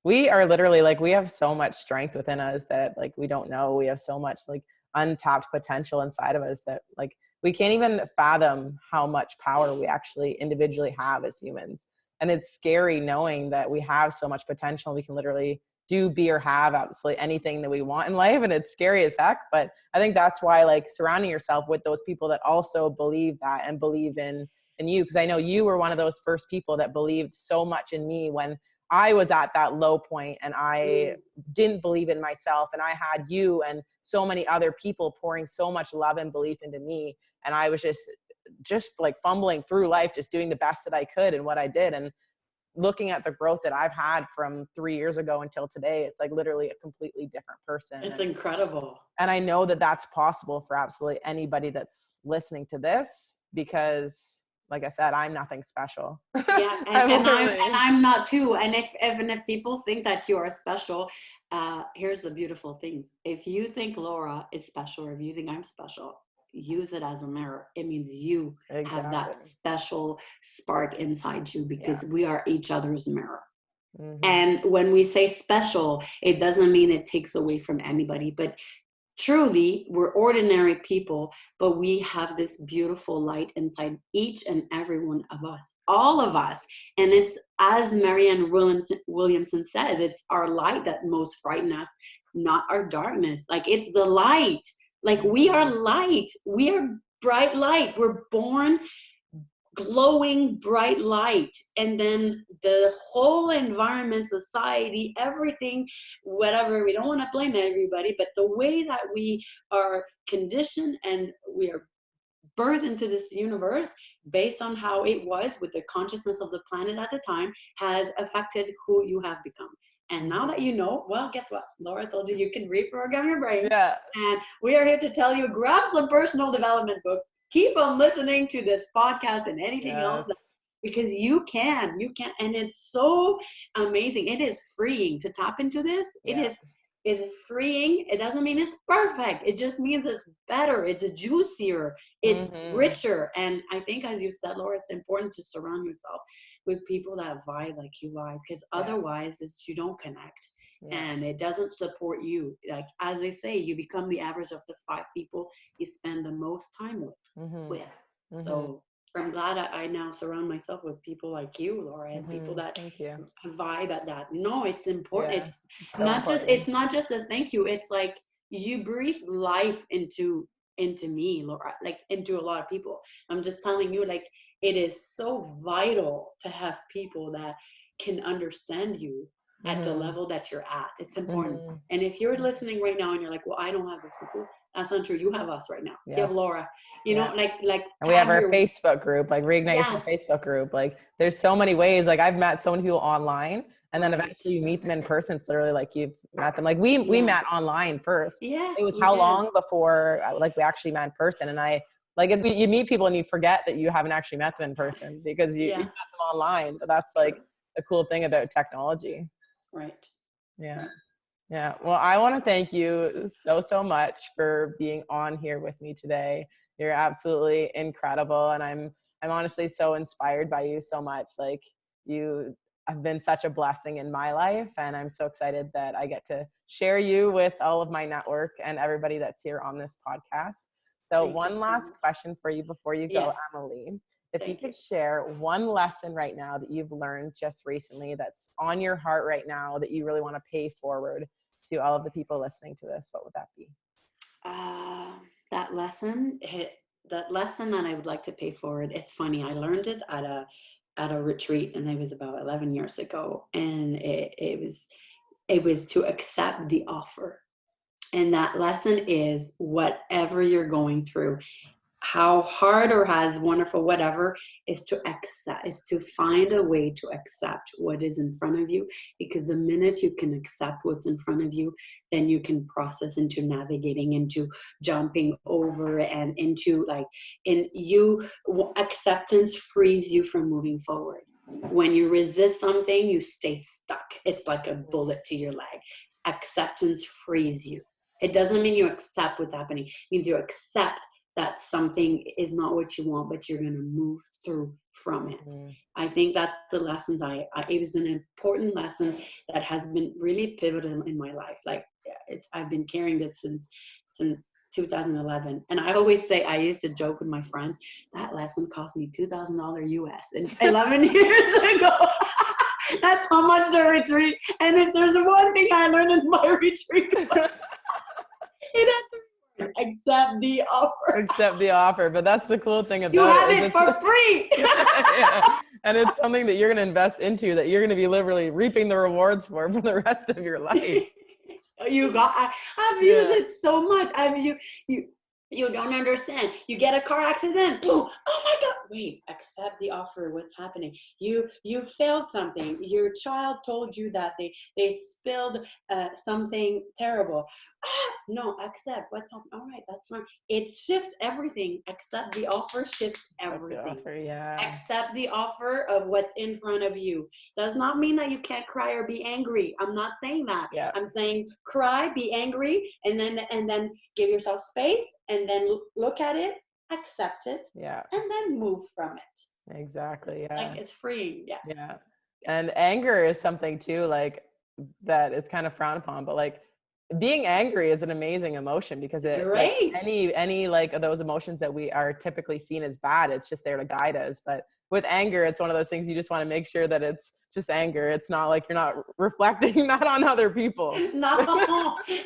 Speaker 2: we are literally like, we have so much strength within us that like we don't know. We have so much like untapped potential inside of us that like we can't even fathom how much power we actually individually have as humans. And it's scary knowing that we have so much potential. We can literally do, be, or have absolutely anything that we want in life. And it's scary as heck. But I think that's why like surrounding yourself with those people that also believe that and believe in you. Because I know you were one of those first people that believed so much in me when I was at that low point and I didn't believe in myself, and I had you and so many other people pouring so much love and belief into me. And I was just like fumbling through life, just doing the best that I could and what I did. And looking at the growth that I've had from 3 years ago until today, it's like literally a completely different person.
Speaker 1: It's incredible.
Speaker 2: And I know that that's possible for absolutely anybody that's listening to this, because like I said, I'm nothing special.
Speaker 1: Yeah, and I'm not too. And if people think that you are special, here's the beautiful thing. If you think Laura is special, or if you think I'm special, use it as a mirror. It means you have that special spark inside you, because we are each other's mirror. And when we say special, it doesn't mean it takes away from anybody, but truly, we're ordinary people, but we have this beautiful light inside each and every one of us, all of us. And it's, as Marianne Williamson says, it's our light that most frighten us, not our darkness. Like it's the light. Like we are light. We are bright light. We're born glowing bright light, and then the whole environment, society, everything, whatever, we don't want to blame everybody, but the way that we are conditioned and we are birthed into this universe based on how it was with the consciousness of the planet at the time has affected who you have become. And now that you know, well, guess what? Laura told you can reprogram your brain.
Speaker 2: Yeah.
Speaker 1: And we are here to tell you, grab some personal development books. Keep on listening to this podcast and anything else, because you can. And it's so amazing. It is freeing to tap into this. It is freeing. It doesn't mean it's perfect. It just means it's better. It's juicier. It's richer. And I think, as you said, Laura, it's important to surround yourself with people that vibe like you vibe, because otherwise you don't connect. And it doesn't support you. Like, as they say, you become the average of the 5 people you spend the most time with. So I'm glad I now surround myself with people like you, Laura, and people that vibe at that. No, it's important.
Speaker 2: Yeah,
Speaker 1: it's so not important. It's not just a thank you. It's like you breathe life into me, Laura, like into a lot of people. I'm just telling you, like, it is so vital to have people that can understand you at the level that you're at. It's important. And if you're listening right now and you're like, well, I don't have this people, that's not true. You have us right now. You have Laura, you know, like,
Speaker 2: and we have our Facebook group, like Reignite is a Facebook group. Like, there's so many ways. Like, I've met so many people online, and then eventually you meet them in person. It's literally like you've met them. Like we met online first.
Speaker 1: Yes,
Speaker 2: it was how long before like we actually met in person? And I like you meet people and you forget that you haven't actually met them in person because you met them online. But that's like the cool thing about technology.
Speaker 1: Right.
Speaker 2: Yeah. Well, I want to thank you so much for being on here with me today. You're absolutely incredible. And I'm honestly so inspired by you so much. Like, you have been such a blessing in my life. And I'm so excited that I get to share you with all of my network and everybody that's here on this podcast. So one last question for you before you go, Amelie. If you could share one lesson right now that you've learned just recently that's on your heart right now that you really want to pay forward to all of the people listening to this, what would that be?
Speaker 1: That lesson that I would like to pay forward. It's funny. I learned it at a retreat, and it was about 11 years ago. And it was to accept the offer. And that lesson is, whatever you're going through, how hard or as wonderful, whatever, is to accept, is to find a way to accept what is in front of you. Because the minute you can accept what's in front of you, then you can process into navigating, into jumping over, and into acceptance frees you from moving forward. When you resist something, you stay stuck. It's like a bullet to your leg. Acceptance frees you. It doesn't mean you accept what's happening. It means you accept that something is not what you want, but you're going to move through from it. I think that's the lessons it was an important lesson that has been really pivotal in my life. Like, I've been carrying this since 2011. And I always say, I used to joke with my friends, that lesson cost me $2,000 US in 11 years ago. That's how much the retreat. And if there's one thing I learned in my retreat, it had to accept the offer.
Speaker 2: But that's the cool thing about
Speaker 1: you have it for free.
Speaker 2: And it's something that you're going to invest into, that you're going to be literally reaping the rewards for the rest of your life.
Speaker 1: I've used it so much. You don't understand. You get a car accident. Boom. Oh my God. Wait, accept the offer. What's happening? You failed something. Your child told you that they spilled something terrible. No, accept what's happening. All right, that's fine. It shifts everything. Accept the offer shifts everything. Accept the offer of what's in front of you. Does not mean that you can't cry or be angry. I'm not saying that. I'm saying cry, be angry, and then give yourself space, and then look at it, accept it, and then move from it.
Speaker 2: Exactly.
Speaker 1: Like, it's freeing.
Speaker 2: And anger is something too, like, that is kind of frowned upon, but like, being angry is an amazing emotion, because like, any like of those emotions that we are typically seen as bad, it's just there to guide us. But with anger, it's one of those things you just want to make sure that it's just anger. It's not like you're not reflecting that on other people.
Speaker 1: No,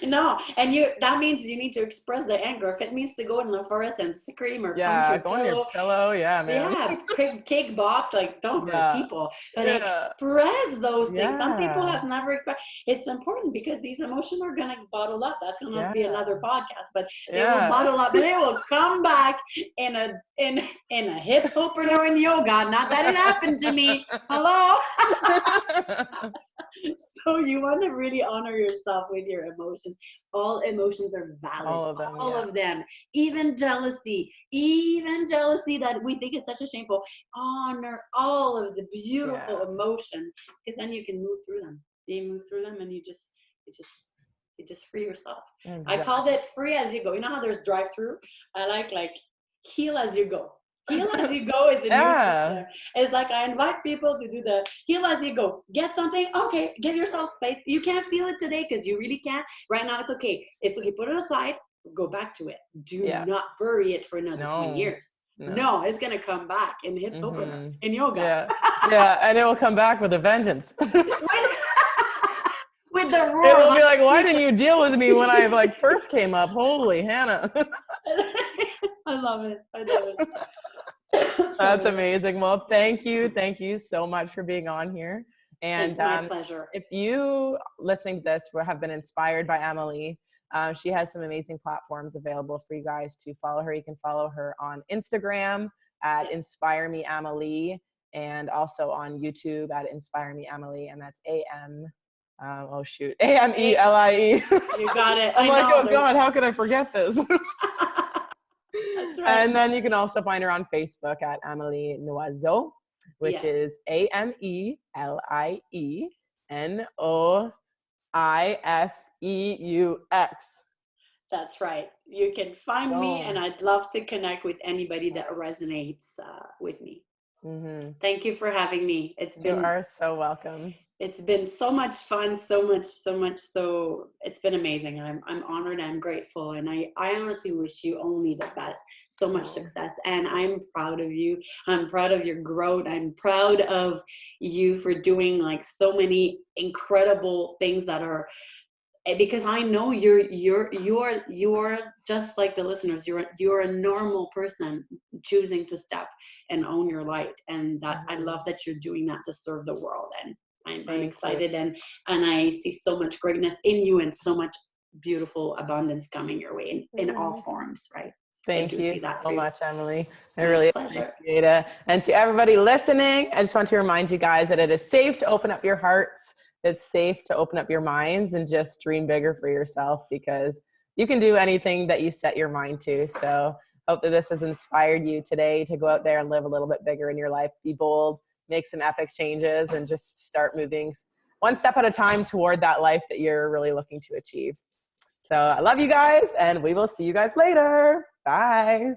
Speaker 1: no. And that means you need to express the anger. If it means to go in the forest and scream or punch
Speaker 2: Yeah,
Speaker 1: your
Speaker 2: go on your
Speaker 1: pillow,
Speaker 2: pillow. Yeah, man.
Speaker 1: yeah, cake box, like don't hurt
Speaker 2: Yeah.
Speaker 1: people, but
Speaker 2: Yeah.
Speaker 1: express those things. Some people
Speaker 2: Yeah.
Speaker 1: have never expressed. It's important because these emotions are gonna bottle up. That's gonna be
Speaker 2: Yeah.
Speaker 1: another podcast, but they will
Speaker 2: Yeah.
Speaker 1: bottle up and they will come back in a hip opener in yoga. Not that it happened to me. Hello. So you want to really honor yourself with your emotions. All emotions are valid.
Speaker 2: All of them.
Speaker 1: All
Speaker 2: Yeah.
Speaker 1: of them. Even jealousy that we think is such a shameful. Honor all of the beautiful emotion, because then you can move through them. You move through them and you just free yourself.
Speaker 2: Exactly.
Speaker 1: I called it free as you go. You know how there's drive-through? I like heal as you go. Heal as you go is a new system. It's like I invite people to do the heal as you go. Get something, okay, give yourself space. You can't feel it today because you really can't. Right now, it's okay. It's okay. Put it aside. Go back to it. Do not bury it for another 20 years. No, it's going to come back in hips opener, in yoga.
Speaker 2: Yeah, and it will come back with a vengeance.
Speaker 1: With the roar.
Speaker 2: It will be like, why didn't you deal with me when I first came up? Holy Hannah.
Speaker 1: I love it. I love it.
Speaker 2: That's amazing. Well, thank you. Thank you so much for being on here. And
Speaker 1: my pleasure.
Speaker 2: If you listening to this have been inspired by Amelie, she has some amazing platforms available for you guys to follow her. You can follow her on Instagram at Inspire Me Amelie, and also on YouTube at Inspire Me Amelie, and that's AMELIE.
Speaker 1: You got it.
Speaker 2: I'm like, oh God, how could I forget this?
Speaker 1: That's right.
Speaker 2: And then you can also find her on Facebook at Amelie Noiseux, which is AMELIENOISEUX.
Speaker 1: That's right. You can find me, and I'd love to connect with anybody that resonates with me. Mm-hmm. Thank you for having me.
Speaker 2: You are so welcome.
Speaker 1: It's been so much fun, so it's been amazing. I'm honored, I'm grateful, and I honestly wish you only the best. So much success, and I'm proud of you. I'm proud of your growth. I'm proud of you for doing so many incredible things that are, because I know you're just like the listeners. You're a normal person choosing to step and own your light, and that I love that you're doing that to serve the world. And I'm excited, and I see so much greatness in you and so much beautiful abundance coming your way in all forms, right?
Speaker 2: Thank you so much, Amelie. I really appreciate it. And to everybody listening, I just want to remind you guys that it is safe to open up your hearts. It's safe to open up your minds and just dream bigger for yourself, because you can do anything that you set your mind to. So hope that this has inspired you today to go out there and live a little bit bigger in your life. Be bold, make some epic changes, and just start moving one step at a time toward that life that you're really looking to achieve. So I love you guys, and we will see you guys later. Bye.